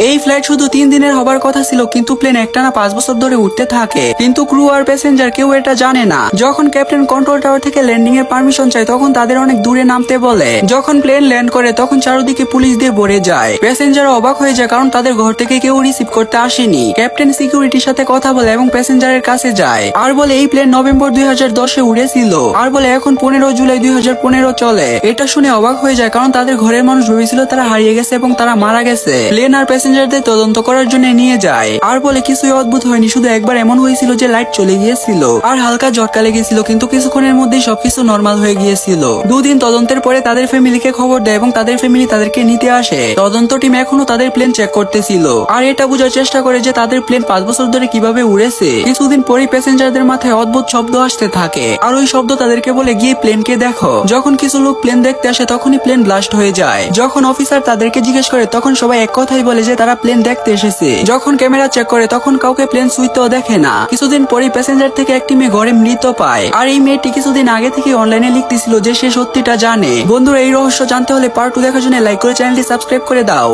এই ফ্লাইট শুধু 3 দিনের হবার কথা ছিল, কিন্তু প্লেন একটানা 5 বছর ধরে উঠতে থাকে। কিন্তু ক্রু আর প্যাসেঞ্জার কেউ এটা জানে না। যখন ক্যাপ্টেন কন্ট্রোল টাওয়ার থেকে ল্যান্ডিং এর পারমিশন চায়, তখন তাদের অনেক দূরে নামতে বলে। যখন প্লেন ল্যান্ড করে তখন চারদিকে পুলিশ দিয়ে ভরে যায়। প্যাসেঞ্জার অবাক হয়ে যায়, কারণ তাদের ঘর থেকে কেউ রিসিভ করতে আসেনি। ক্যাপ্টেন সিকিউরিটির সাথে কথা বলে এবং প্যাসেঞ্জারের কাছে যায় আর বলে এই প্লেন নভেম্বর 2010-এ উড়েছিল, আর বলে এখন 15 জুলাই 2015 চলে। এটা শুনে অবাক হয়ে যায়, কারণ তাদের ঘরের মানুষ ভেবেছিল তারা হারিয়ে গেছে এবং তারা মারা গেছে। প্লেন আর প্যাসেঞ্জারদের তদন্ত করার জন্য নিয়ে যায় আর বলে কিছুই অদ্ভুত হয়নি, শুধু একবার এমন হয়েছিল যে লাইট চলে গিয়েছিল আর হালকা ঝটকা লেগেছিল, কিন্তু কিছুক্ষণের মধ্যেই সবকিছু নরমাল হয়ে গিয়েছিল। 2 দিন তদন্তের পরে তাদের ফ্যামিলিকে খবর দেয় এবং তাদের ফ্যামিলি তাদেরকে নিতে আসে। তদন্ত টিম এখনো তাদের প্লেন চেক করতেছিল আর এটা বোঝার চেষ্টা করে যে তাদের প্লেন 5 বছর ধরে কিভাবে উড়েছে। কিছুদিন পরেই প্যাসেঞ্জারদের মাথায় অদ্ভুত শব্দ আসতে থাকে আর ওই শব্দ তাদেরকে বলে গিয়ে প্লেনকে দেখো। যখন কিছু লোক প্লেন দেখতে আসে তখনই প্লেন ব্লাস্ট হয়ে যায়। যখন অফিসার তাদেরকে জিজ্ঞেস করে তখন সবাই এক কথাই বলে যে তারা প্লেন দেখতে এসেছে। যখন ক্যামেরা চেক করে তখন কাউকে প্লেন ছুঁইতেও দেখে না। কিছুদিন পরেই প্যাসেঞ্জার থেকে একটি মেয়ে ঘরে মৃত পায় আর এই মেয়েটি কিছুদিন আগে থেকে অনলাইনে লিখতেছিল যে সে সত্যিটা জানে। বন্ধুরা, এই রহস্য জানতে হলে পার্ট 2 দেখার জন্য লাইক করে চ্যানেলটি সাবস্ক্রাইব করে দাও।